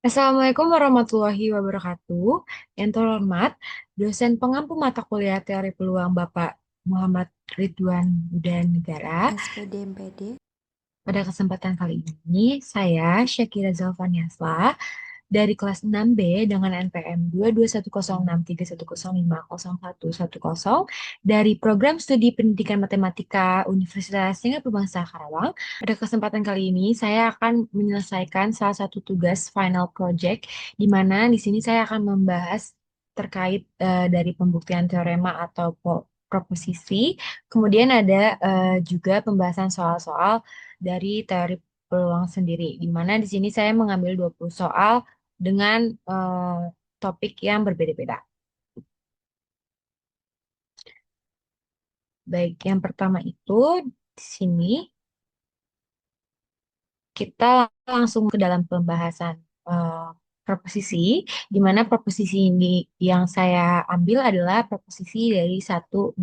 Assalamualaikum warahmatullahi wabarakatuh. Yang terhormat, dosen pengampu mata kuliah teori peluang Bapak Muhammad Ridwan Negara. SPD MPD. Pada kesempatan kali ini, saya Syakira Zalfaniasla dari kelas 6B dengan NPM 2210631050110 dari Program Studi Pendidikan Matematika Universitas Singapura Bangsa Karawang. Pada kesempatan kali ini, saya akan menyelesaikan salah satu tugas final project, di mana di sini saya akan membahas terkait dari pembuktian teorema atau proposisi. Kemudian ada juga pembahasan soal-soal dari teori peluang sendiri, di mana di sini saya mengambil 20 soal dengan topik yang berbeda-beda. Baik, yang pertama itu di sini kita langsung ke dalam pembahasan eh, proposisi, di mana proposisi ini yang saya ambil adalah proposisi dari 161.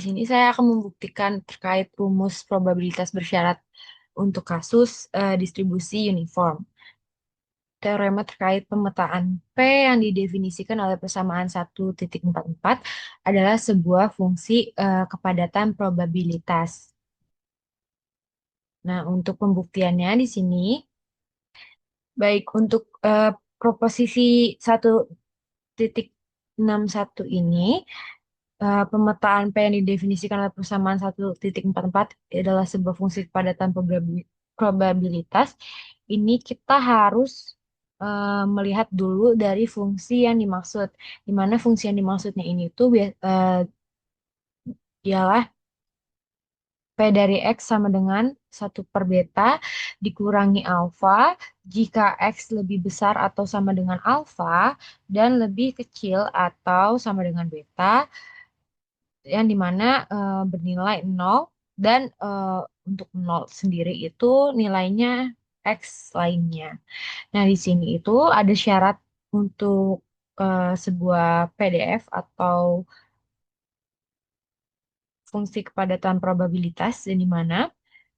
Di sini saya akan membuktikan terkait rumus probabilitas bersyarat untuk kasus distribusi uniform. Teorema terkait pemetaan P yang didefinisikan oleh persamaan 1,44 adalah sebuah fungsi kepadatan probabilitas. Nah, untuk pembuktiannya di sini, baik untuk proposisi 1,61 ini, pemetaan P yang didefinisikan oleh persamaan 1,44 adalah sebuah fungsi kepadatan probabilitas. Ini kita harus melihat dulu dari fungsi yang dimaksud. Di mana fungsi yang dimaksudnya ini tuh ialah P dari X sama dengan 1/beta dikurangi alfa jika X lebih besar atau sama dengan alfa dan lebih kecil atau sama dengan beta, yang dimana bernilai 0 dan untuk 0 sendiri itu nilainya X lainnya. Nah, di sini itu ada syarat untuk sebuah PDF atau fungsi kepadatan probabilitas, di mana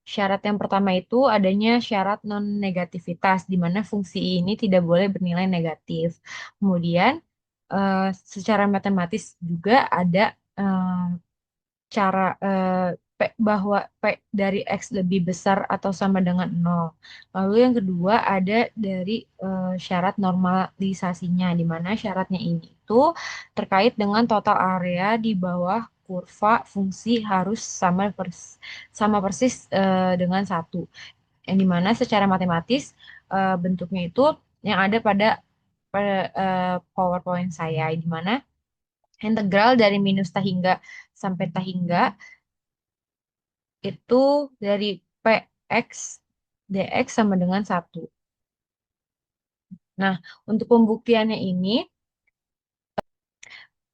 syarat yang pertama itu adanya syarat non-negativitas, di mana fungsi ini tidak boleh bernilai negatif. Kemudian, eh, secara matematis juga ada eh, cara bahwa P dari X lebih besar atau sama dengan 0. Lalu yang kedua ada dari syarat normalisasinya, di mana syaratnya ini itu terkait dengan total area di bawah kurva fungsi harus sama persis dengan satu. Yang dimana secara matematis bentuknya itu yang ada pada PowerPoint saya, di mana integral dari minus ta hingga sampai ta hingga itu dari px dx sama dengan satu. Nah, untuk pembuktiannya ini,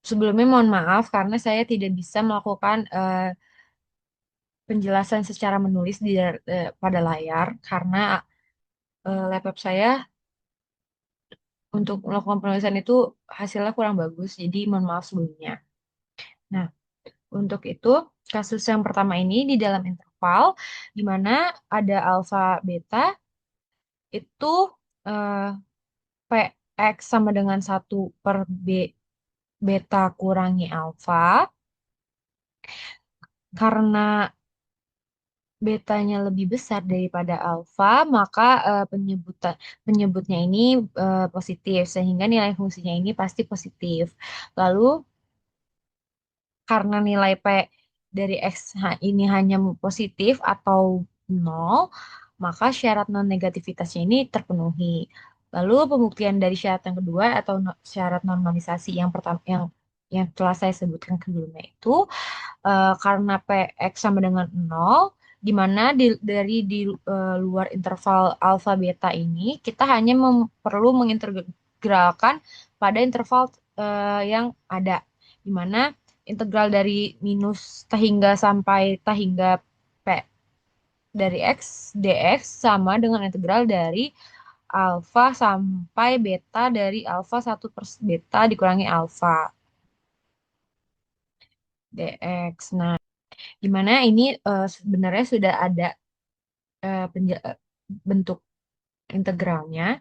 sebelumnya mohon maaf karena saya tidak bisa melakukan penjelasan secara menulis pada layar karena laptop saya untuk melakukan penulisan itu hasilnya kurang bagus, jadi mohon maaf sebelumnya. Nah, untuk itu, kasus yang pertama ini di dalam interval, di mana ada alfa beta, itu eh, px sama dengan 1/b beta kurangi alfa. Karena betanya lebih besar daripada alfa, maka penyebutnya ini positif, sehingga nilai fungsinya ini pasti positif. Lalu, karena nilai P dari X ini hanya positif atau nol, maka syarat non-negativitasnya ini terpenuhi. Lalu pembuktian dari syarat yang kedua atau syarat normalisasi yang pertama yang telah saya sebutkan sebelumnya itu karena PX sama dengan nol, di mana di luar interval alfa beta ini kita hanya perlu mengintegralkan pada interval yang ada, di mana integral dari minus ta hingga sampai ta hingga P dari X dx sama dengan integral dari alfa sampai beta dari alfa 1/beta dikurangi alfa dx. Nah, di mana ini sebenarnya sudah ada bentuk integralnya.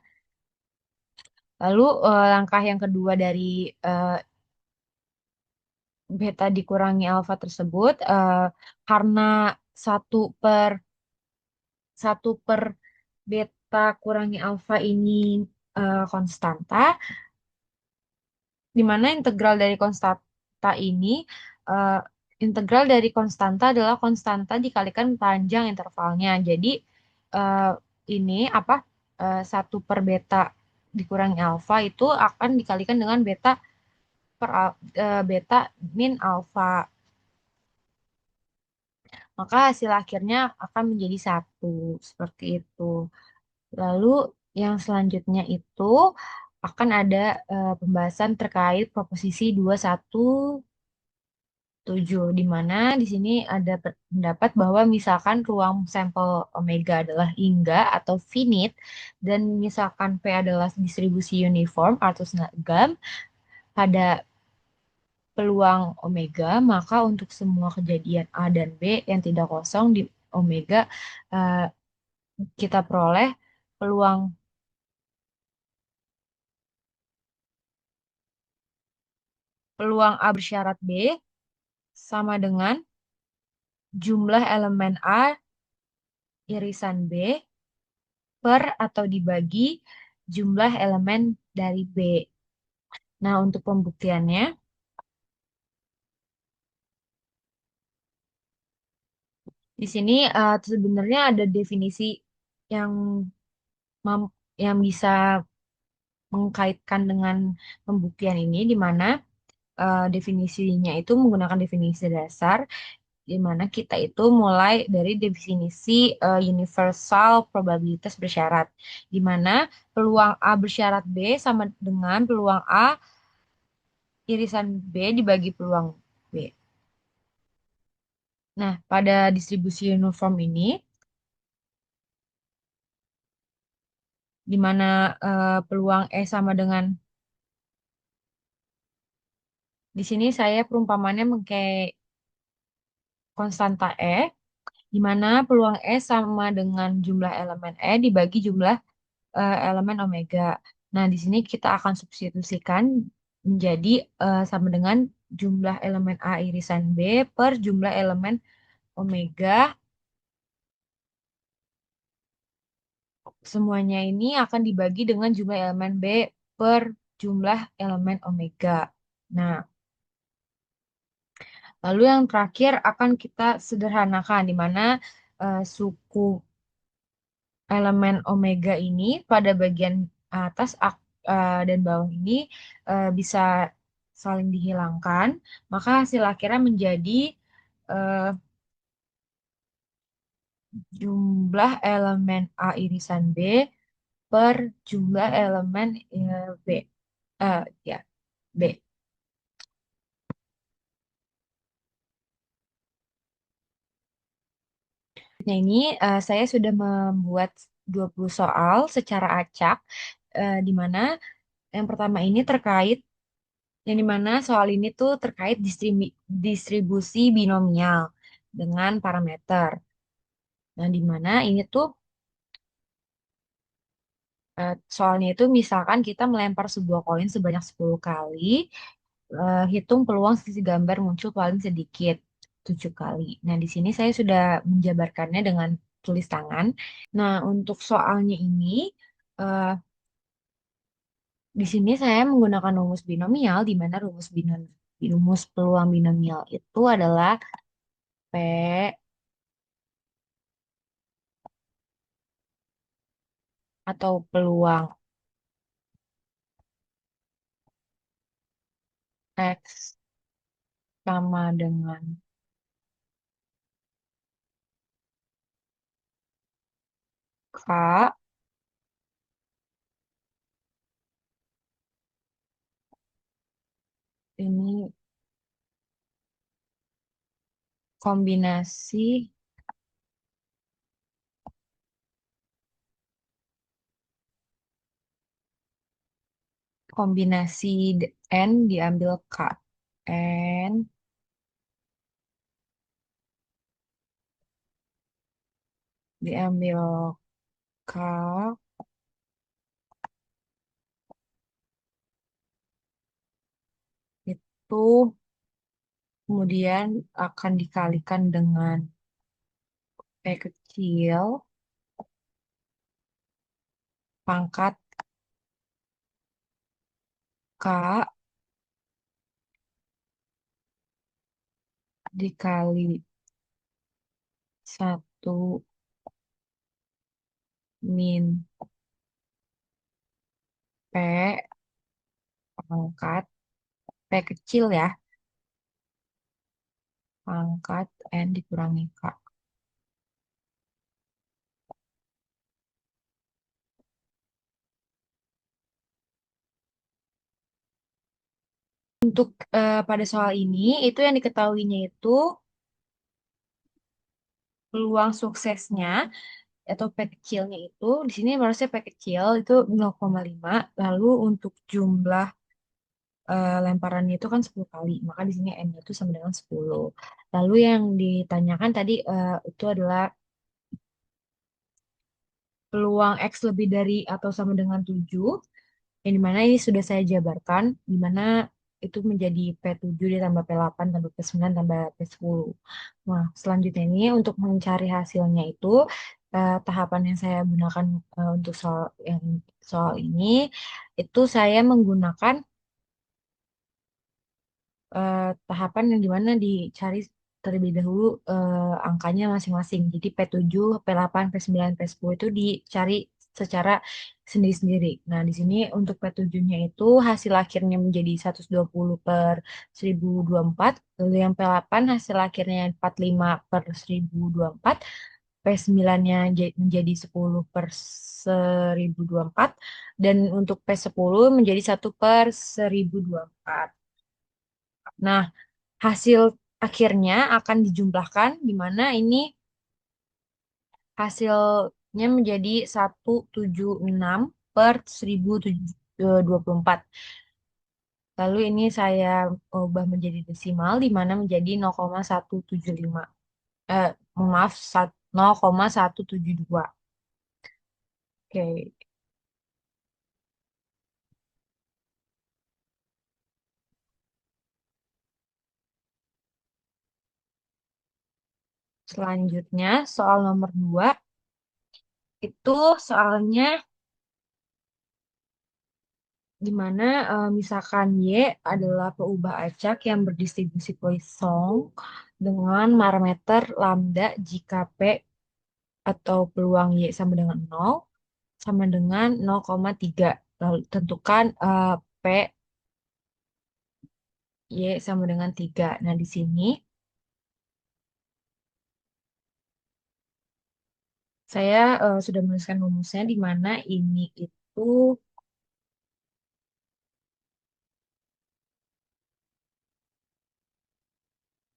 Lalu langkah yang kedua dari eh, beta dikurangi alfa tersebut, karena satu per satu per beta kurangi alfa ini konstanta, di mana eh, integral dari konstanta adalah konstanta dikalikan panjang intervalnya. Jadi eh, ini apa, satu per beta dikurangi alfa itu akan dikalikan dengan beta min alfa. Maka hasil akhirnya akan menjadi satu seperti itu. Lalu yang selanjutnya itu akan ada pembahasan terkait proposisi 2,1,7, di mana di sini ada pendapat bahwa misalkan ruang sampel omega adalah hingga atau finite dan misalkan P adalah distribusi uniform atau seragam pada peluang omega, maka untuk semua kejadian A dan B yang tidak kosong di omega, eh, kita peroleh peluang peluang A bersyarat B sama dengan jumlah elemen A irisan B per atau dibagi jumlah elemen dari B. Nah, untuk pembuktiannya, di sini sebenarnya ada definisi yang yang bisa mengkaitkan dengan pembuktian ini, di mana definisinya itu menggunakan definisi dasar, di mana kita itu mulai dari definisi universal probabilitas bersyarat, di mana peluang A bersyarat B sama dengan peluang A irisan B dibagi peluang B. Nah, pada distribusi uniform ini, di mana peluang E sama dengan, di sini saya perumpamannya memakai konstanta E, di mana peluang E sama dengan jumlah elemen E dibagi jumlah elemen omega. Nah, di sini kita akan substitusikan menjadi sama dengan jumlah elemen A irisan B per jumlah elemen omega. Semuanya ini akan dibagi dengan jumlah elemen B per jumlah elemen omega. Nah, lalu yang terakhir akan kita sederhanakan, di mana suku elemen omega ini pada bagian atas dan bawah ini bisa saling dihilangkan, maka hasil akhirnya menjadi eh, jumlah elemen A irisan B per jumlah elemen B. Ya, B. Nah, ini saya sudah membuat 20 soal secara acak, di mana yang pertama ini terkait, yang dimana soal ini tuh terkait distribusi binomial dengan parameter. Nah, dimana ini tuh soalnya itu misalkan kita melempar sebuah koin sebanyak 10 kali, hitung peluang sisi gambar muncul paling sedikit 7 kali. Nah, di sini saya sudah menjabarkannya dengan tulis tangan. Nah, untuk soalnya ini, eh, di sini saya menggunakan rumus binomial, di mana rumus peluang binomial itu adalah P atau peluang X sama dengan K, ini kombinasi kombinasi N diambil K. N diambil K kemudian akan dikalikan dengan P kecil pangkat K dikali satu min P pangkat P kecil ya, pangkat N dikurangi K. Untuk pada soal ini, itu yang diketahuinya itu peluang suksesnya atau P kecilnya itu, di sini harusnya P kecil itu 0,5, lalu untuk jumlah lemparannya itu kan 10 kali, maka di sini N itu sama dengan 10. Lalu yang ditanyakan tadi itu adalah peluang X lebih dari atau sama dengan 7, yang dimana ini sudah saya jabarkan, dimana itu menjadi P7 ditambah P8 tambah P9 tambah P10. Nah, selanjutnya ini untuk mencari hasilnya itu, tahapan yang saya gunakan untuk soal ini, itu saya menggunakan tahapan yang dimana dicari terlebih dahulu angkanya masing-masing. Jadi P7, P8, P9, P10 itu dicari secara sendiri-sendiri. Nah, di sini untuk P7-nya itu hasil akhirnya menjadi 120 per 1024. Lalu yang P8 hasil akhirnya 45 per 1024. P9-nya menjadi 10 per 1024. Dan untuk P10 menjadi 1 per 1024. Nah, hasil akhirnya akan dijumlahkan di mana ini hasilnya menjadi 176 per 1024. Lalu ini saya ubah menjadi desimal di mana menjadi 0,175. Eh, maaf, 0,172. Oke, selanjutnya soal nomor 2 itu soalnya di mana misalkan Y adalah peubah acak yang berdistribusi Poisson dengan parameter lambda jika P atau peluang Y sama dengan 0 sama dengan 0,3. Lalu tentukan P Y sama dengan 3. Nah, di sini saya sudah menuliskan rumusnya di mana ini itu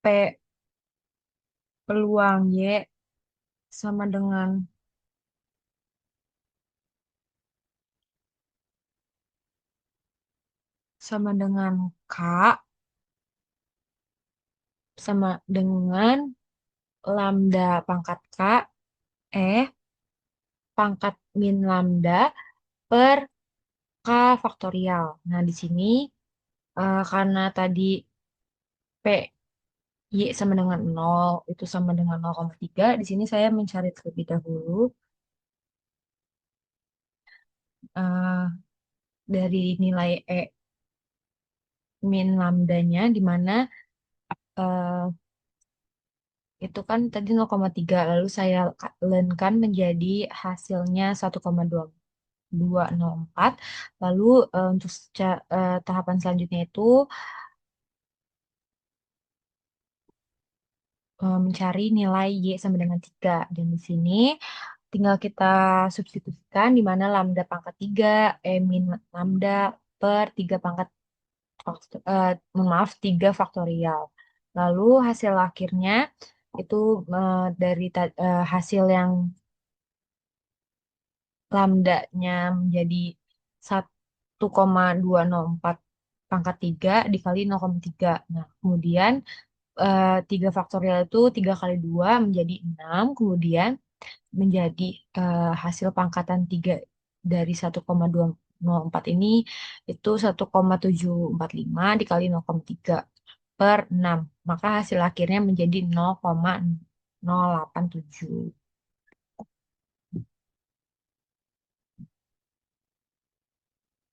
P peluang Y sama dengan K sama dengan lambda pangkat K eh pangkat min lambda per K faktorial. Nah, di sini karena tadi P Y sama dengan 0 itu sama dengan 0,3. Di sini saya mencari terlebih dahulu eh, dari nilai E min lambdanya, di mana eh, itu kan tadi 0,3. Lalu saya lenkan menjadi hasilnya 1,2204. Lalu untuk tahapan selanjutnya itu mencari nilai Y sama dengan 3. Dan di sini tinggal kita substitusikan di mana lambda pangkat 3, E min lambda per 3 pangkat, maaf, 3 faktorial. Lalu hasil akhirnya itu dari hasil yang lambdanya menjadi 1,204 pangkat 3 dikali 0,3. Nah, kemudian 3 faktorial itu 3 kali 2 menjadi 6. Kemudian menjadi hasil pangkatan 3 dari 1,2. 0,04 ini itu 1,745 dikali 0,3 per 6. Maka hasil akhirnya menjadi 0,087.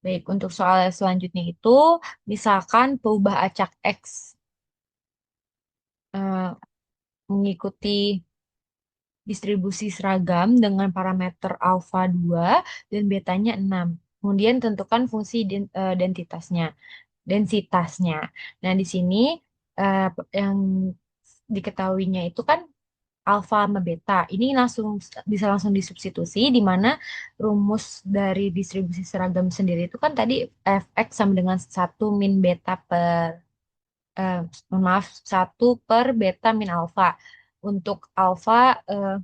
Baik, untuk soal selanjutnya itu, misalkan peubah acak X eh, mengikuti distribusi seragam dengan parameter alfa 2 dan betanya 6. Kemudian tentukan fungsi densitasnya. Nah, di sini yang diketahuinya itu kan alfa sama beta. Ini langsung bisa langsung disubstitusi di mana rumus dari distribusi seragam sendiri itu kan tadi fx sama dengan satu min beta per eh, mohon maaf, satu per beta min alfa. Untuk alfa eh,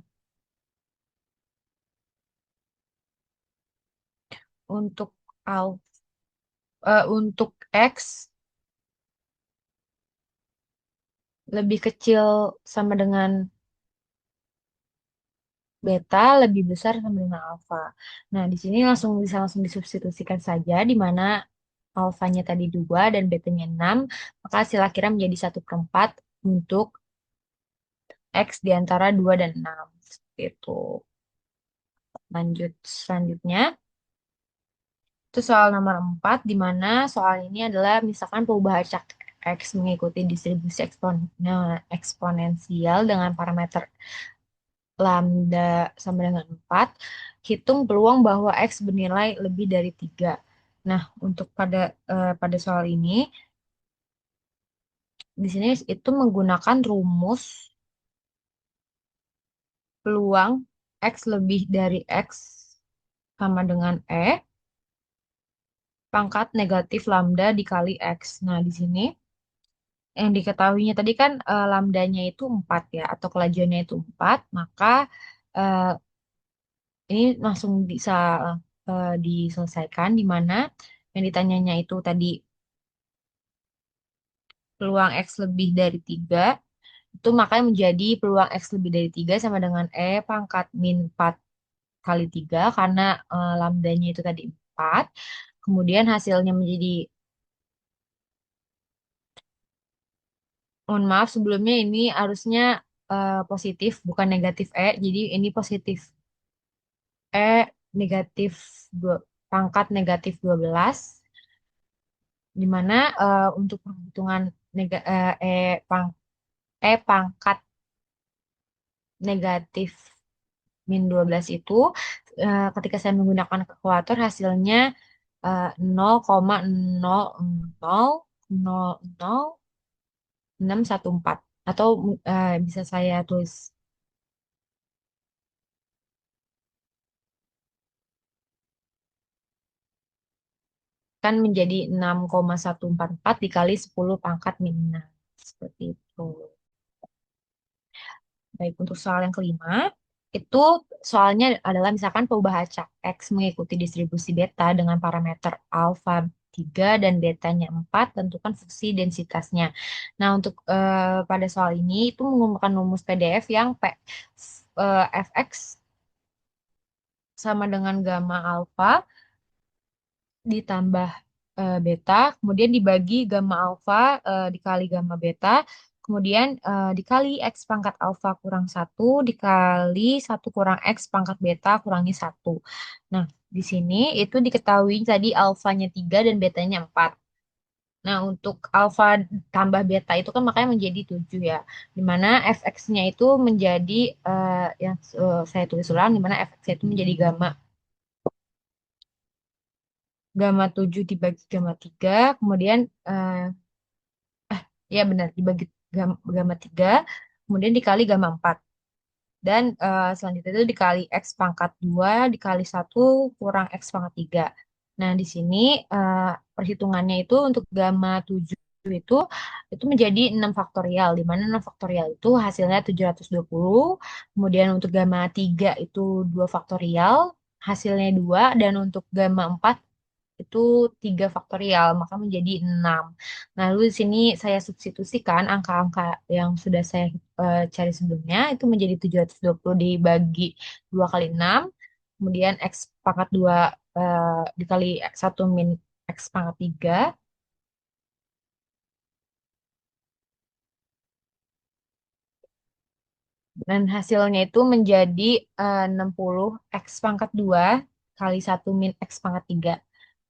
untuk al untuk x lebih kecil sama dengan beta, lebih besar sama dengan alfa. Nah, di sini langsung disubstitusikan saja di mana alfanya tadi 2 dan betanya 6, maka hasil akhirnya menjadi 1/4 untuk x di antara 2 dan 6. Seperti itu. Lanjut selanjutnya. Itu soal nomor 4, di mana soal ini adalah misalkan perubahan acak X mengikuti distribusi eksponensial dengan parameter lambda sama dengan 4, hitung peluang bahwa X bernilai lebih dari 3. Nah, untuk pada soal ini, di sini itu menggunakan rumus peluang X lebih dari X sama dengan pangkat negatif lambda dikali X. Nah, di sini yang diketahuinya tadi kan lambdanya itu 4 ya, atau kelajuannya itu 4, maka eh, ini langsung bisa diselesaikan di mana yang ditanyanya itu tadi peluang X lebih dari 3, itu makanya menjadi peluang X lebih dari 3 sama dengan pangkat min 4 kali 3 karena lambdanya itu tadi 4. Kemudian hasilnya menjadi, mohon maaf sebelumnya ini harusnya positif bukan negatif jadi ini positif negatif dua, pangkat negatif 12 di mana untuk perhitungan nega, pang, pangkat negatif min 12 itu ketika saya menggunakan kalkulator hasilnya 0,000614 atau bisa saya tulis kan menjadi 6,144 dikali 10 pangkat min 6. Seperti itu. Baik, untuk soal yang kelima, itu soalnya adalah misalkan perubahan acak X mengikuti distribusi beta dengan parameter alfa 3 dan betanya 4, tentukan fungsi densitasnya. Nah, untuk pada soal ini itu menggunakan rumus PDF yang fx sama dengan gamma alfa ditambah beta, kemudian dibagi gamma alfa dikali gamma beta, kemudian dikali X pangkat alfa kurang satu dikali satu kurang X pangkat beta kurangi satu. Nah, di sini itu diketahui tadi alfanya 3 dan betanya 4. Nah, untuk alfa tambah beta itu kan makanya menjadi 7 ya. Dimana fx-nya itu menjadi yang saya tulis ulang, dimana fx-nya itu menjadi gamma gamma 7 dibagi gamma 3, kemudian eh, ya benar dibagi gamma 3, kemudian dikali gamma 4. Dan selanjutnya itu dikali X pangkat 2 dikali satu kurang X pangkat 3. Nah, di sini perhitungannya itu untuk gamma 7 itu menjadi 6 faktorial, di mana 6 faktorial itu hasilnya 720. Kemudian untuk gamma 3 itu 2 faktorial, hasilnya 2. Dan untuk gamma 4 itu 3 faktorial, maka menjadi 6. Nah, lalu di sini saya substitusikan angka-angka yang sudah saya cari sebelumnya, itu menjadi 720 dibagi 2 kali 6, kemudian X pangkat 2 dikali satu min X pangkat 3. Dan hasilnya itu menjadi 60 X pangkat 2 kali satu min X pangkat 3.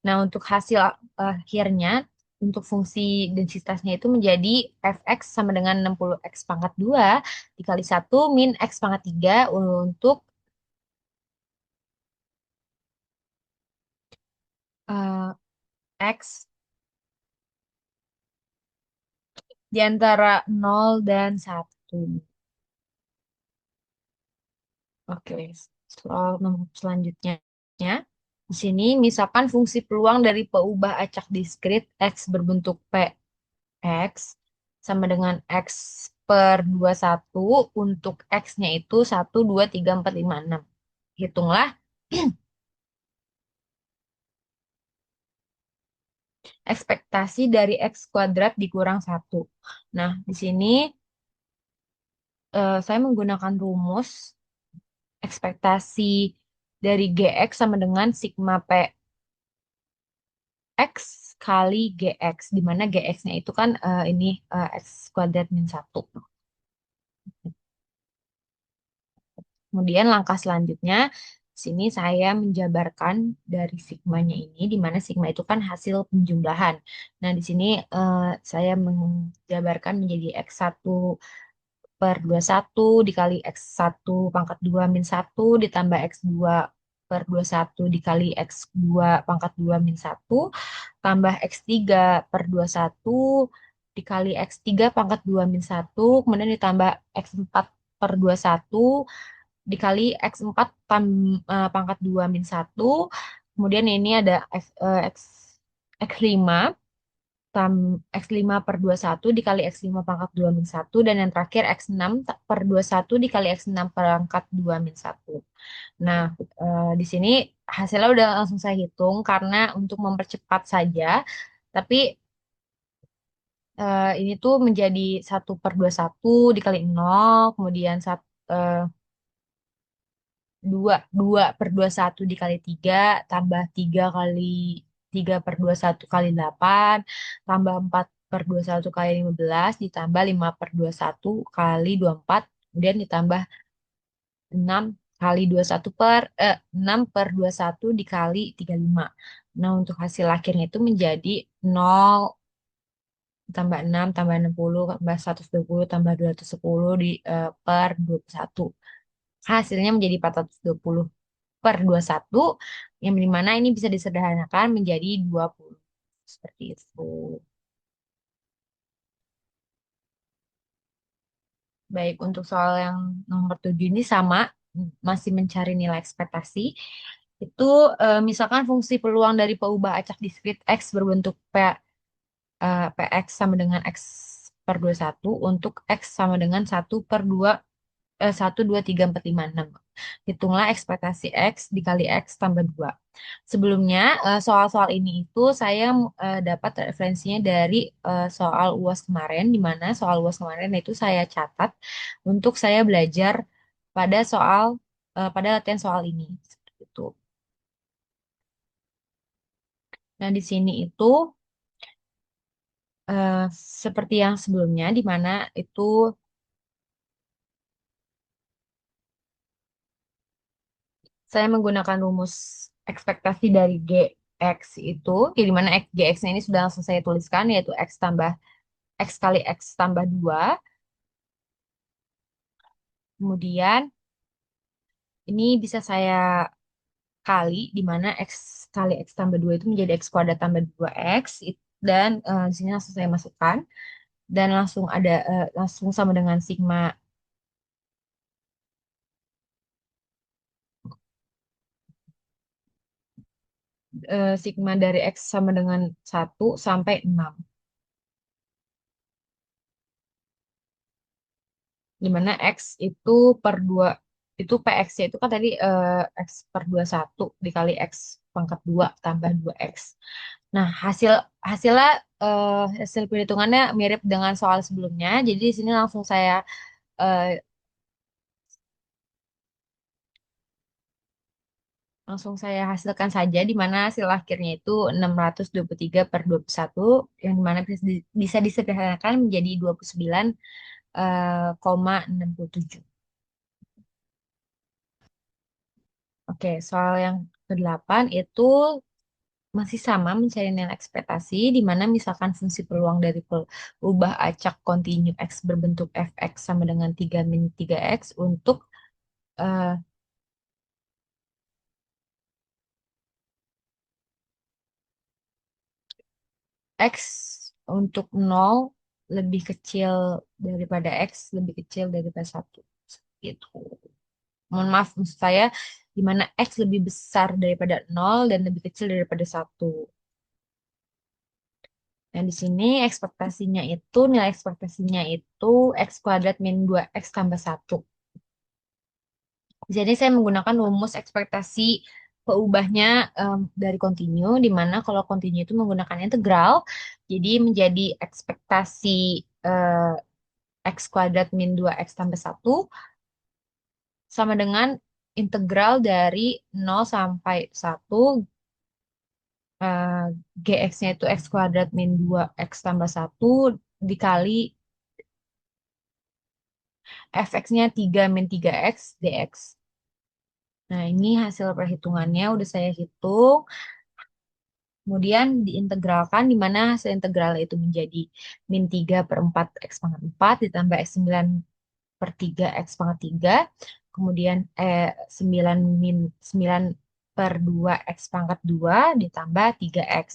Nah, untuk hasil akhirnya, untuk fungsi densitasnya itu menjadi fx sama dengan 60 X pangkat 2 dikali satu min X pangkat 3 untuk eh, X di antara 0 dan 1. Oke, soal nomor selanjutnya. Di sini, misalkan fungsi peluang dari peubah acak diskrit X berbentuk Px sama dengan X per 21 untuk X-nya itu 1, 2, 3, 4, 5, 6. Hitunglah ekspektasi dari X kuadrat dikurang 1. Nah, di sini saya menggunakan rumus ekspektasi dari Gx sama dengan sigma Px kali Gx, di mana Gx-nya itu kan ini X kuadrat min 1. Kemudian langkah selanjutnya, di sini saya menjabarkan dari sigmanya ini, di mana sigma itu kan hasil penjumlahan. Nah, di sini saya menjabarkan menjadi X1 per 21 dikali X1 pangkat 2 min 1 ditambah X2 per 21 dikali X2 pangkat 2 min 1 tambah X3 per 21 dikali X3 pangkat 2 min 1 kemudian ditambah X4 per 21 dikali X4 pangkat 2 min 1. Kemudian ini ada X5 X5 per 21 dikali X5 pangkat 2 min 1. Dan yang terakhir X6 per 21 dikali X6 pangkat 2 min 1. Nah, di sini hasilnya udah langsung saya hitung karena untuk mempercepat saja. Tapi ini tuh menjadi 1 per 21 dikali 0, kemudian 2 per 21 dikali 3 tambah 3 kali 3 per 21 kali 8 tambah 4 per 21 kali 15 ditambah 5 per 21 kali 24 kemudian ditambah 6 per 21 dikali 35. Nah, untuk hasil akhirnya itu menjadi 0 tambah 6 tambah 60 tambah 120 tambah 210 per 21. Hasilnya menjadi 420 per 21 yang dimana ini bisa disederhanakan menjadi 20. Seperti itu. Baik, untuk soal yang nomor 7 ini sama, masih mencari nilai ekspektasi. Itu misalkan fungsi peluang dari peubah acak diskrit X berbentuk Px sama dengan X per 21 untuk X sama dengan 1, 2, 3, 4, 5, 6. Hitunglah ekspektasi X dikali X tambah 2. Sebelumnya, soal-soal ini itu saya dapat referensinya dari soal UAS kemarin, di mana soal UAS kemarin itu saya catat untuk saya belajar pada pada latihan soal ini. Seperti itu. Nah, di sini itu eh, seperti yang sebelumnya, di mana itu saya menggunakan rumus ekspektasi dari GX itu, di mana GX-nya ini sudah langsung saya tuliskan, yaitu X kali X tambah 2. Kemudian ini bisa saya kali, di mana X kali X tambah 2 itu menjadi X kuadrat tambah 2X. Dan di sini langsung saya masukkan. Dan langsung sama dengan sigma dari X sama dengan 1 sampai 6. Di mana X itu per 2 itu PX-nya itu kan tadi X per 21 dikali X pangkat 2 tambah 2X. Nah, hasilnya hasil perhitungannya mirip dengan soal sebelumnya. Jadi di sini langsung saya eh, Langsung saya hasilkan saja, di mana hasil akhirnya itu 623 per 21, yang dimana bisa disederhanakan menjadi 29, 67. Oke, soal yang kedelapan itu masih sama mencari nilai ekspektasi, di mana misalkan fungsi peluang dari ubah acak kontinu X berbentuk fx sama dengan 3 min 3x untuk eh, X untuk nol lebih kecil daripada X lebih kecil daripada satu. Gitu. Mohon maaf, maksud saya di mana X lebih besar daripada nol dan lebih kecil daripada satu. Nah, di sini nilai ekspektasinya itu X kuadrat min 2X tambah satu. Jadi saya menggunakan rumus ekspektasi peubahnya dari kontinu, di mana kalau kontinu itu menggunakan integral, jadi menjadi ekspektasi eh, X kuadrat min 2X tambah satu sama dengan integral dari nol sampai satu, eh, GX-nya itu X kuadrat min 2X tambah satu dikali fx-nya 3 min 3X dx. Nah, ini hasil perhitungannya udah saya hitung. Kemudian diintegralkan di mana hasil integral itu menjadi min 3 per 4 X pangkat 4 ditambah X 9 per 3 X pangkat 3. Kemudian 9 min 9 per 2 X pangkat 2 ditambah 3X.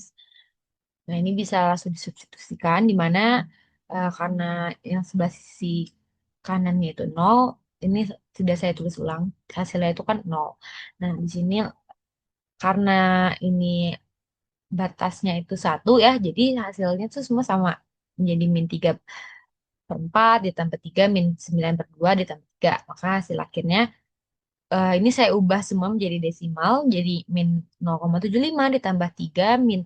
Nah, ini bisa langsung disubstitusikan di mana karena yang sebelah sisi kanannya itu nol, ini tidak saya tulis ulang, hasilnya itu kan nol. Nah, di sini karena ini batasnya itu satu ya, jadi hasilnya itu semua sama. Menjadi min 3 per 4 ditambah 3 min 9 per 2 ditambah 3. Maka hasil akhirnya ini saya ubah semua menjadi desimal, jadi min 0,75 ditambah 3 min,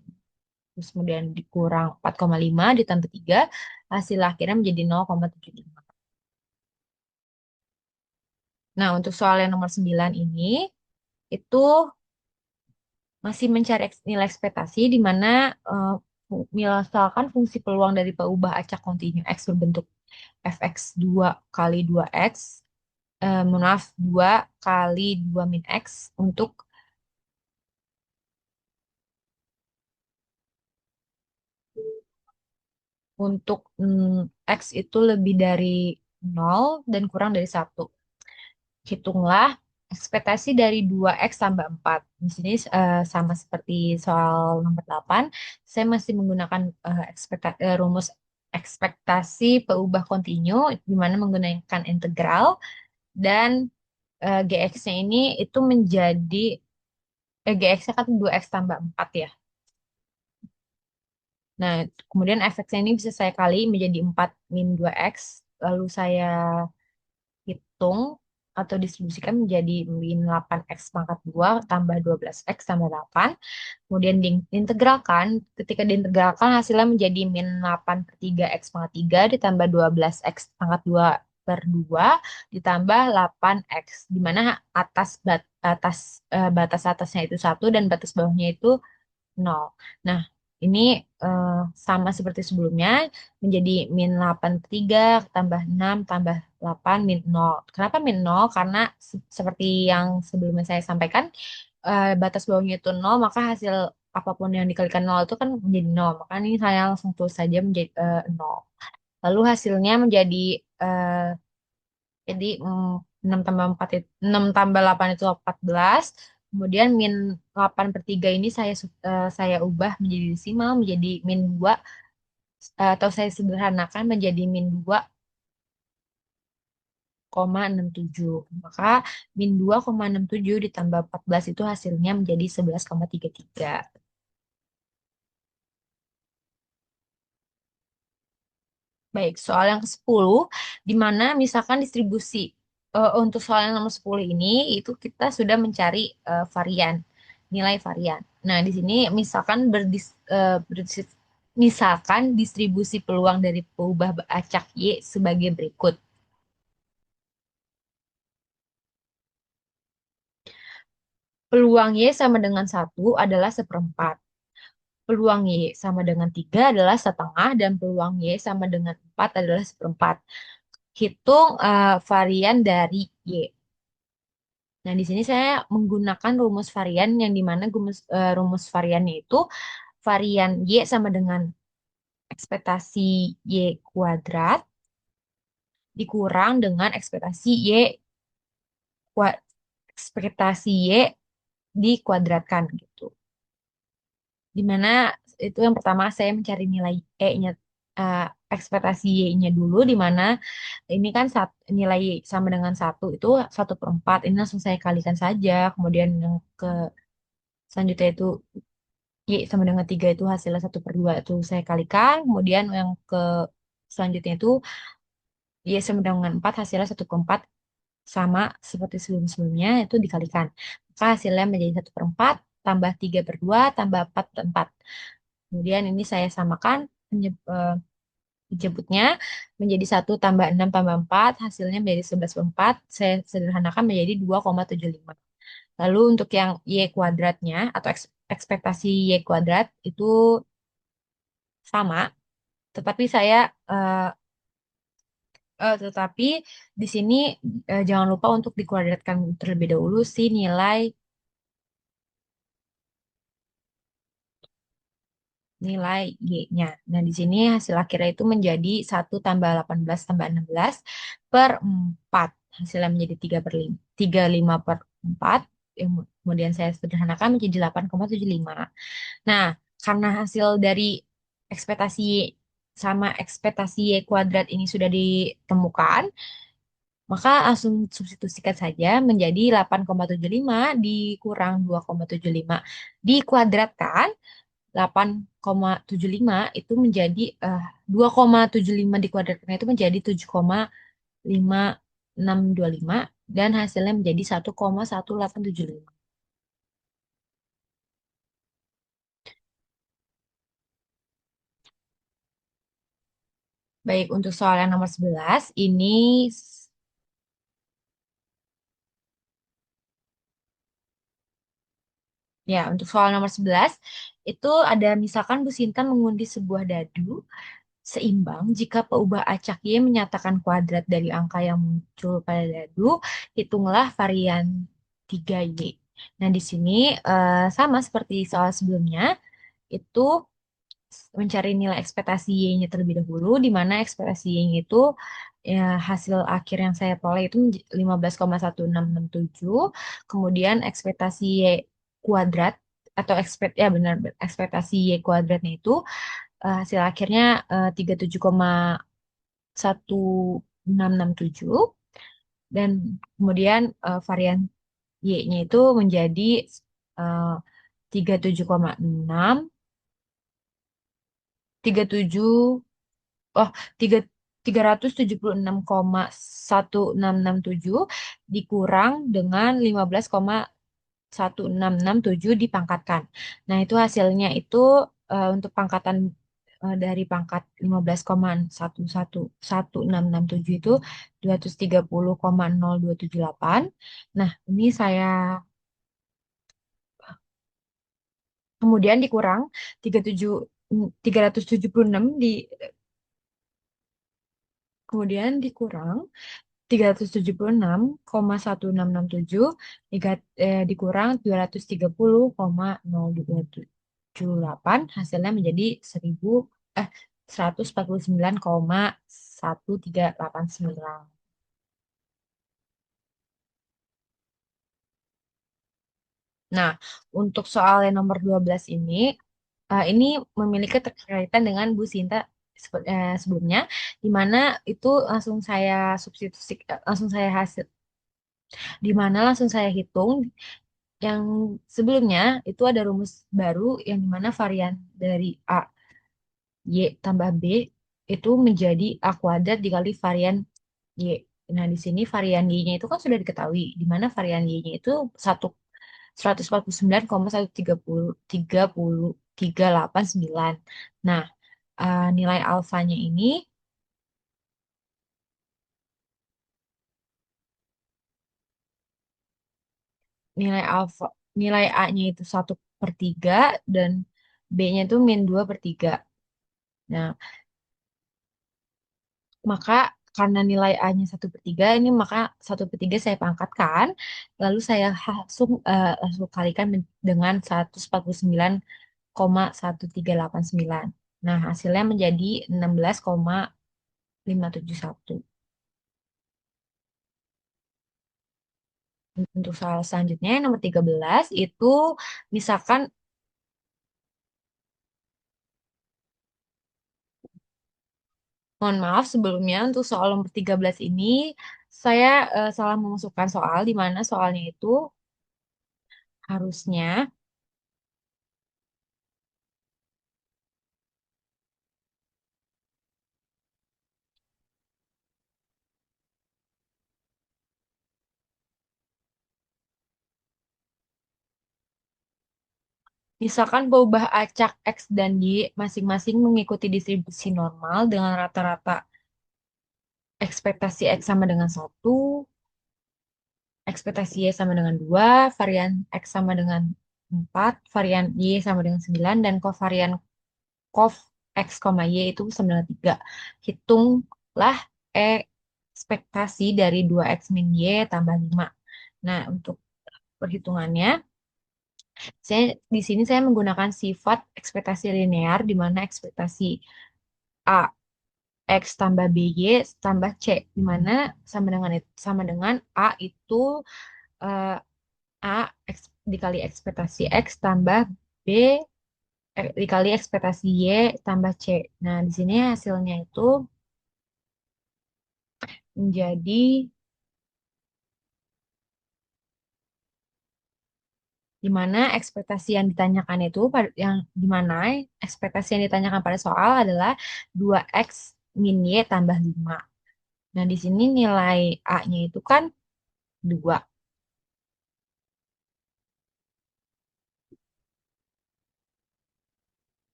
terus kemudian dikurang 4,5 ditambah 3, hasil akhirnya menjadi 0,75. Nah, untuk soal yang nomor 9 ini, itu masih mencari nilai ekspektasi di mana misalkan fungsi peluang dari peubah acak kontinu X berbentuk fx 2 kali 2x, maaf, 2 kali 2 min x untuk x itu lebih dari nol dan kurang dari satu. Hitunglah ekspektasi dari 2x tambah 4. Di sini sama seperti soal nomor 8, saya masih menggunakan rumus ekspektasi peubah kontinu di mana menggunakan integral dan GX-nya ini itu menjadi GX-nya kan 2x tambah 4 ya. Nah, kemudian fx-nya ini bisa saya kali menjadi 4 min 2x, lalu saya hitung atau distribusikan menjadi min 8x pangkat 2 tambah 12x tambah 8. Kemudian diintegralkan, ketika diintegralkan hasilnya menjadi min 8 per 3x pangkat 3 ditambah 12x pangkat 2 per 2 ditambah 8x, di mana batas atasnya itu satu dan batas bawahnya itu nol. Nah, ini eh, sama seperti sebelumnya, menjadi min 8 per 3 tambah 6 tambah 8 min nol. Kenapa min nol? Karena seperti yang sebelumnya saya sampaikan, batas bawahnya itu nol, maka hasil apapun yang dikalikan nol itu kan menjadi nol. Maka ini saya langsung tulis saja menjadi nol. Lalu hasilnya menjadi eh, jadi 6 tambah 4 itu, 6 tambah 8 itu 14. Kemudian min 8 per 3 ini saya ubah menjadi desimal menjadi min 2, atau saya sederhanakan menjadi min 2,67. Maka min 2,67 ditambah 14 itu hasilnya menjadi 11,33. Baik, soal yang ke-10, di mana misalkan distribusi. Untuk soal yang nomor 10 ini, itu kita sudah mencari varian, nilai varian. Nah, di sini misalkan misalkan distribusi peluang dari peubah acak Y sebagai berikut. Peluang Y sama dengan satu adalah seperempat. Peluang Y sama dengan 3 adalah setengah, dan peluang Y sama dengan 4 adalah seperempat. Hitung varian dari Y. Nah, di sini saya menggunakan rumus varian yang dimana rumus variannya itu varian Y sama dengan ekspektasi Y kuadrat dikurang dengan kua- ekspektasi Y dikuadratkan gitu. Dimana itu yang pertama saya mencari nilai E-nya, eh, ekspektasi Y-nya dulu, dimana ini kan nilai Y sama dengan satu itu 1/4, ini langsung saya kalikan saja. Kemudian yang ke selanjutnya itu Y sama dengan 3 itu hasilnya 1/2 itu saya kalikan. Kemudian yang ke selanjutnya itu Y sama dengan 4 hasilnya 1/4, sama seperti sebelum-sebelumnya itu dikalikan. Maka hasilnya menjadi 1/4 tambah 3/2 tambah 4/4. Kemudian ini saya samakan penjemputnya menjadi 1 tambah 6 tambah 4, hasilnya menjadi 11/4. Saya sederhanakan menjadi 2,75. Lalu untuk yang Y kuadratnya atau ekspektasi Y kuadrat itu sama, tetapi saya eh, tetapi di sini jangan lupa untuk dikuadratkan terlebih dahulu si nilai Y-nya. Nah, di sini hasil akhirnya itu menjadi 1 tambah 18 tambah 16 per 4. Hasilnya menjadi 35/4. Kemudian saya sederhanakan menjadi 8,75. Nah, karena hasil dari ekspektasi Y sama ekspektasi Y kuadrat ini sudah ditemukan, maka langsung substitusikan saja menjadi 8,75 dikurang 2,75 dikuadratkan. 8,75 itu menjadi 2,75 dikuadratkan itu menjadi 7,5625, dan hasilnya menjadi 1,1875. Baik, untuk soal yang nomor 11 ini, ya, untuk soal nomor 11 itu ada, misalkan Bu Sinta mengundi sebuah dadu seimbang jika peubah acak Y menyatakan kuadrat dari angka yang muncul pada dadu, hitunglah varian 3Y. Nah, di sini sama seperti soal sebelumnya, itu mencari nilai ekspektasi Y-nya terlebih dahulu, di mana ekspektasi Y-nya itu ya, hasil akhir yang saya peroleh itu 15,1667. Kemudian ekspektasi Y kuadrat atau ya benar, ekspektasi Y kuadratnya itu hasil akhirnya 37,1667, dan kemudian varian Y-nya itu menjadi eh, 37,6 37 oh tiga 376,1667 dikurang dengan 15,1667 dipangkatkan. Nah, itu hasilnya itu untuk pangkatan dari pangkat 15,111667 itu 230,0278. Nah, ini saya kemudian dikurang 376 kemudian dikurang 376,1667 dikurang 230,0278, hasilnya menjadi 149,1389. Nah, untuk soal yang nomor 12 ini memiliki keterkaitan dengan Bu Sinta sebelumnya, di mana itu langsung saya substitusi, langsung saya di mana langsung saya hitung yang sebelumnya itu ada rumus baru yang dimana varian dari A Y tambah B itu menjadi A kuadrat dikali varian Y. Nah, di sini varian Y-nya itu kan sudah diketahui, di mana varian Y-nya itu 149,130,38389. Nah, nilai alfanya ini, nilai alfa nilai A-nya itu 1/3 dan B-nya itu -2/3. Nah, maka karena nilai A-nya 1/3 ini maka 1/3 saya pangkatkan, lalu saya langsung kalikan dengan 149,1389. Nah, hasilnya menjadi 16,571. Untuk soal selanjutnya, yang nomor 13 itu misalkan, mohon maaf sebelumnya untuk soal nomor 13 ini, saya salah memasukkan soal di mana soalnya itu harusnya misalkan berubah acak X dan Y masing-masing mengikuti distribusi normal dengan rata-rata ekspektasi X sama dengan 1, ekspektasi Y sama dengan 2, varian X sama dengan 4, varian Y sama dengan 9, dan kovarian Cov X, Y itu sama dengan 3. Hitunglah ekspektasi dari 2X min Y tambah 5. Nah, untuk perhitungannya, saya di sini saya menggunakan sifat ekspektasi linear di mana ekspektasi A X tambah BY tambah C di mana sama dengan A itu eh, A X dikali ekspektasi X tambah B dikali ekspektasi Y tambah C. Nah, di sini hasilnya itu menjadi di mana ekspektasi yang ditanyakan itu yang di mana ekspektasi yang ditanyakan pada soal adalah 2X min Y tambah 5. Nah, di sini nilai A-nya itu kan 2.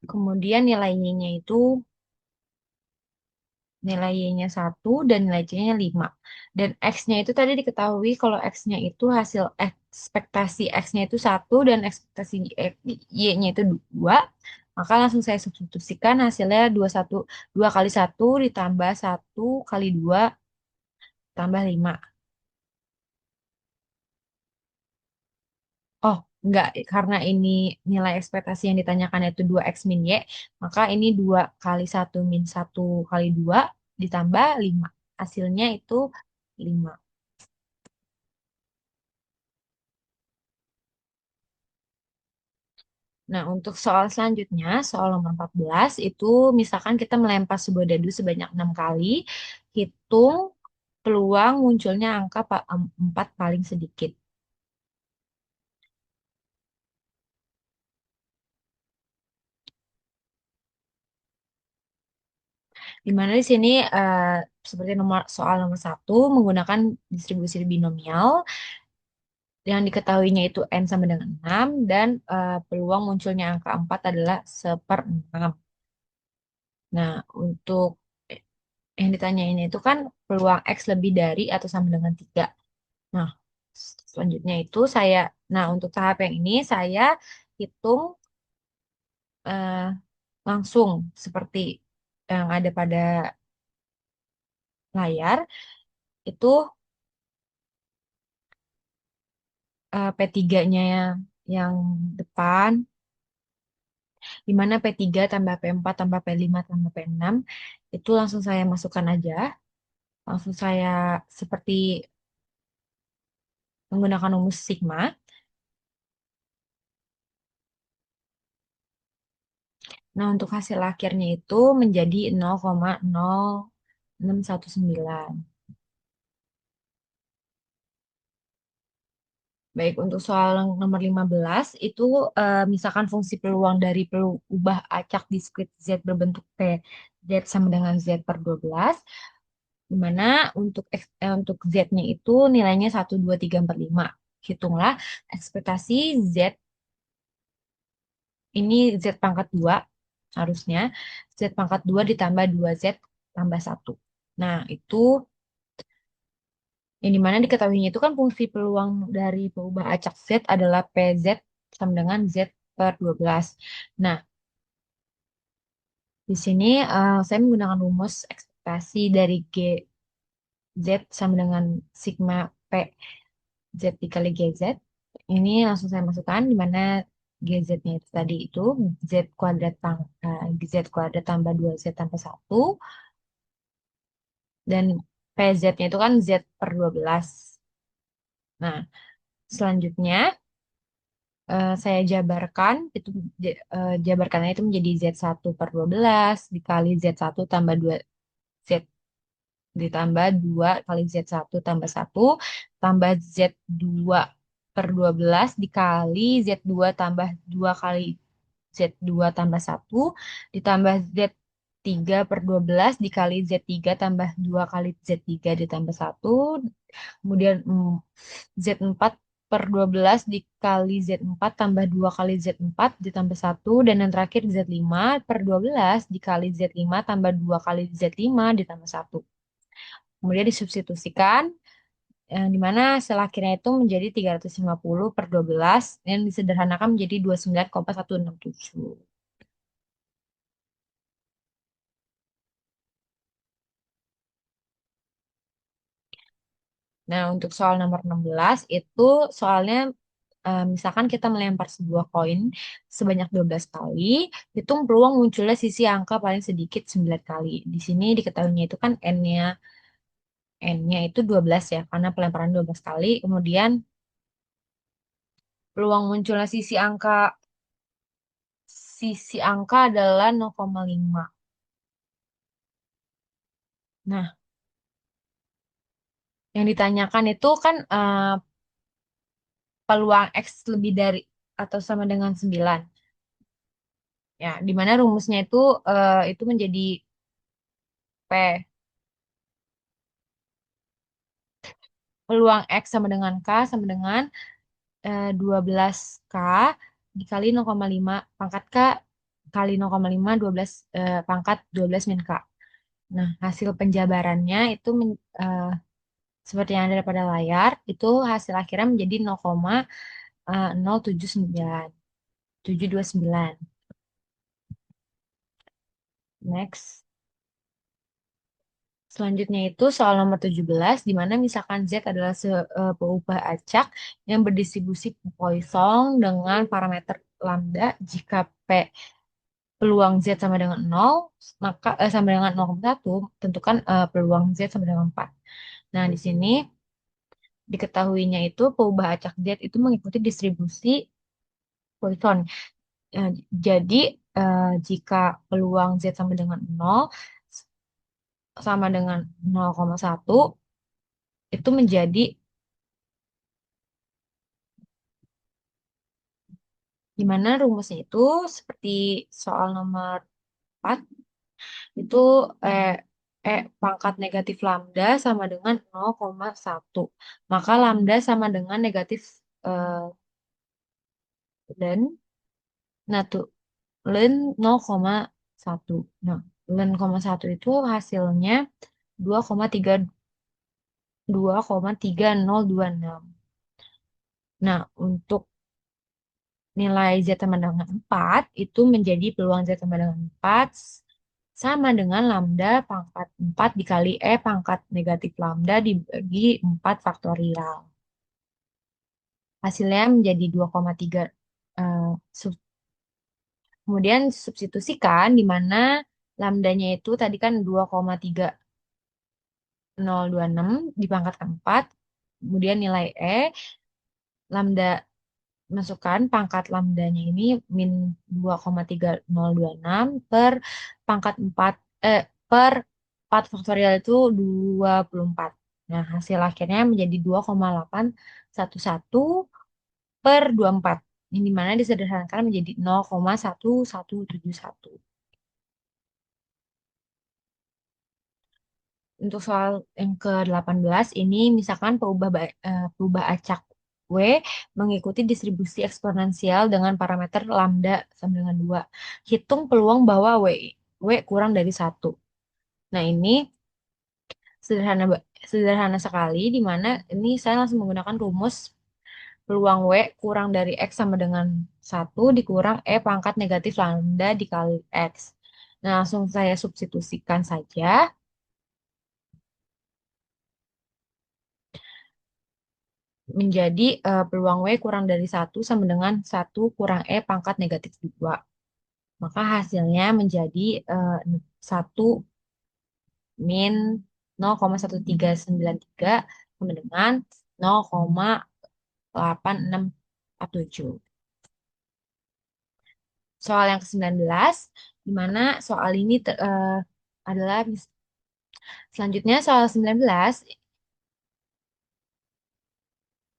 Kemudian nilai Y-nya itu nilai Y-nya 1 dan nilai C-nya 5. Dan X-nya itu tadi diketahui kalau X-nya itu hasil ekspektasi X-nya itu 1 dan ekspektasi Y-nya itu 2. Maka langsung saya substitusikan hasilnya 2 kali 1 ditambah 1 kali 2 tambah 5. Oh, enggak, karena ini nilai ekspektasi yang ditanyakan itu 2X min Y, maka ini 2 kali 1 min 1 kali 2 ditambah 5. Hasilnya itu 5. Nah, untuk soal selanjutnya, soal nomor 14, itu misalkan kita melempar sebuah dadu sebanyak 6 kali, hitung peluang munculnya angka 4 paling sedikit. Di mana di sini seperti soal nomor 1 menggunakan distribusi binomial yang diketahuinya itu N sama dengan 6 dan peluang munculnya angka 4 adalah 1/6. Nah, untuk yang ditanyain itu kan peluang X lebih dari atau sama dengan 3. Nah, selanjutnya itu nah untuk tahap yang ini saya hitung eh, langsung seperti yang ada pada layar, itu P3-nya yang depan, di mana P3 tambah P4 tambah P5 tambah P6, itu langsung saya masukkan aja. Langsung saya seperti menggunakan rumus sigma. Nah, untuk hasil akhirnya itu menjadi 0,0619. Baik, untuk soal yang nomor 15 itu misalkan fungsi peluang dari ubah acak diskrit Z berbentuk P Z sama dengan Z/12, di mana untuk Z-nya itu nilainya 1, 2, 3, 4, 5. Hitunglah ekspektasi Z, ini Z pangkat 2 harusnya, Z pangkat 2 ditambah 2Z tambah 1. Nah, itu Yang dimana diketahuinya itu kan fungsi peluang dari peubah acak Z adalah PZ sama dengan Z per 12. Nah, di sini saya menggunakan rumus ekspektasi dari Z sama dengan sigma P Z dikali GZ. Ini langsung saya masukkan di mana GZ-nya itu tadi itu Z kuadrat Z kuadrat tambah 2Z tambah 1 dan PZ-nya itu kan Z per 12. Nah, selanjutnya saya jabarkan itu jabarkannya itu menjadi Z1 per 12 dikali Z1 tambah 2 Z ditambah 2 kali Z1 tambah 1 tambah Z2 per 12 dikali Z2 tambah 2 kali Z2 tambah 1 ditambah Z3 per 12 dikali Z3 tambah 2 kali Z3 ditambah 1 kemudian Z4 per 12 dikali Z4 tambah 2 kali Z4 ditambah 1 dan yang terakhir Z5 per 12 dikali Z5 tambah 2 kali Z5 ditambah 1. Kemudian disubstitusikan di mana hasil akhirnya itu menjadi 350 per 12 yang disederhanakan menjadi 29,167. Nah, untuk soal nomor 16 itu soalnya misalkan kita melempar sebuah koin sebanyak 12 kali, hitung peluang munculnya sisi angka paling sedikit 9 kali. Di sini diketahuinya itu kan N-nya itu 12 ya, karena pelemparan 12 kali. Kemudian peluang munculnya sisi angka adalah 0,5. Nah, yang ditanyakan itu kan peluang X lebih dari atau sama dengan 9. Ya, di mana rumusnya itu menjadi P. Peluang X sama dengan K sama dengan 12K dikali 0,5 pangkat K kali 0,5 12 pangkat 12 min K. Nah, hasil penjabarannya itu seperti yang ada pada layar, itu hasil akhirnya menjadi 0,079 729. Next. Selanjutnya itu soal nomor 17, di mana misalkan Z adalah peubah acak yang berdistribusi Poisson dengan parameter lambda jika P peluang Z sama dengan 0, maka sama dengan 0,1, tentukan peluang Z sama dengan 4. Nah, di sini diketahuinya itu peubah acak Z itu mengikuti distribusi Poisson. Eh, jadi, jika peluang Z sama dengan 0, sama dengan 0,1, itu menjadi di mana rumusnya itu seperti soal nomor 4 itu eh, pangkat negatif lambda sama dengan 0,1. Maka lambda sama dengan negatif eh, ln, nah tuh ln 0,1. Nah, ln 0,1 itu hasilnya 2,3 2,3026. Nah, untuk nilai Z sama dengan 4 itu menjadi peluang Z sama dengan 4 sama dengan lambda pangkat 4 dikali pangkat negatif lambda dibagi 4 faktorial. Hasilnya menjadi 2,3. eh, Kemudian substitusikan di mana lambdanya itu tadi kan 2,3026 dipangkat 4. Kemudian nilai lambda masukkan pangkat lambdanya ini min 2,3026 per pangkat 4 per 4 faktorial itu 24. Nah, hasil akhirnya menjadi 2,811 per 24. Ini dimana disederhanakan menjadi 0,1171. Untuk soal yang ke-18 ini misalkan peubah acak W mengikuti distribusi eksponensial dengan parameter lambda sama dengan 2. Hitung peluang bahwa W kurang dari 1. Nah, ini sederhana sederhana sekali, di mana ini saya langsung menggunakan rumus peluang W kurang dari X sama dengan 1 dikurang E pangkat negatif lambda dikali X. Nah, langsung saya substitusikan saja menjadi peluang W kurang dari 1 sama dengan 1 kurang E pangkat negatif 2. Maka hasilnya menjadi 1 min 0,1393 sama dengan 0,8647. Soal yang ke-19, di mana soal ini adalah selanjutnya soal 19.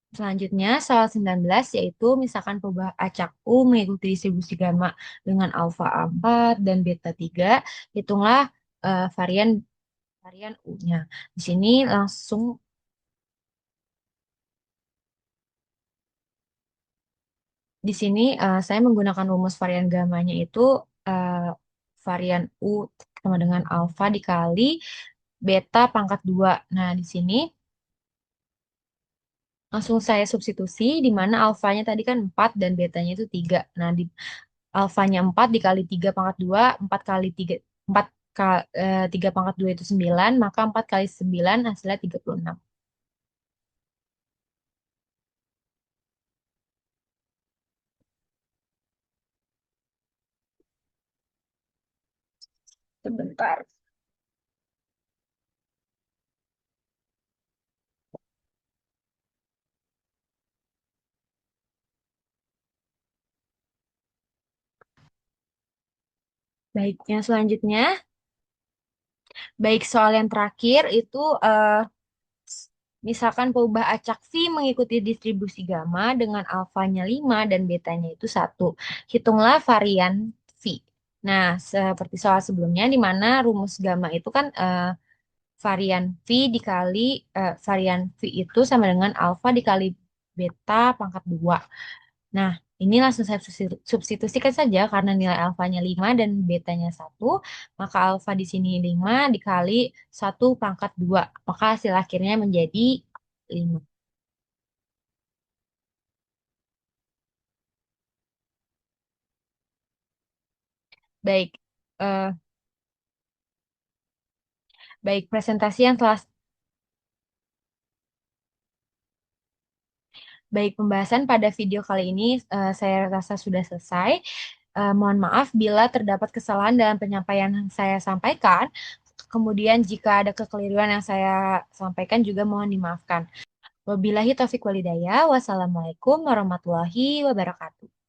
Selanjutnya soal 19 yaitu misalkan perubahan acak U mengikuti distribusi gamma dengan alfa 4 dan beta 3, hitunglah varian varian U-nya. Di sini langsung di sini saya menggunakan rumus varian gammanya itu eh, varian U sama dengan alfa dikali beta pangkat 2. Nah, di sini langsung saya substitusi di mana alfanya tadi kan 4 dan betanya itu 3. Nah, di alfanya 4 dikali 3 pangkat 2, 4 kali 3 4 3 pangkat 2 itu 9, maka 4 kali 9 hasilnya 36. Sebentar. Baik, yang selanjutnya, baik soal yang terakhir itu misalkan peubah acak V mengikuti distribusi gamma dengan alfanya 5 dan betanya itu 1. Hitunglah varian V. Nah, seperti soal sebelumnya di mana rumus gamma itu kan varian V dikali varian V itu sama dengan alfa dikali beta pangkat 2. Nah, ini langsung saya substitusikan saja karena nilai alfanya 5 dan betanya 1, maka alfa di sini 5 dikali 1 pangkat 2. Maka hasil akhirnya menjadi 5. Baik, eh, baik presentasi yang telah baik pembahasan pada video kali ini saya rasa sudah selesai. Mohon maaf bila terdapat kesalahan dalam penyampaian yang saya sampaikan. Kemudian jika ada kekeliruan yang saya sampaikan juga mohon dimaafkan. Wabillahi taufiq walhidayah. Wassalamualaikum warahmatullahi wabarakatuh.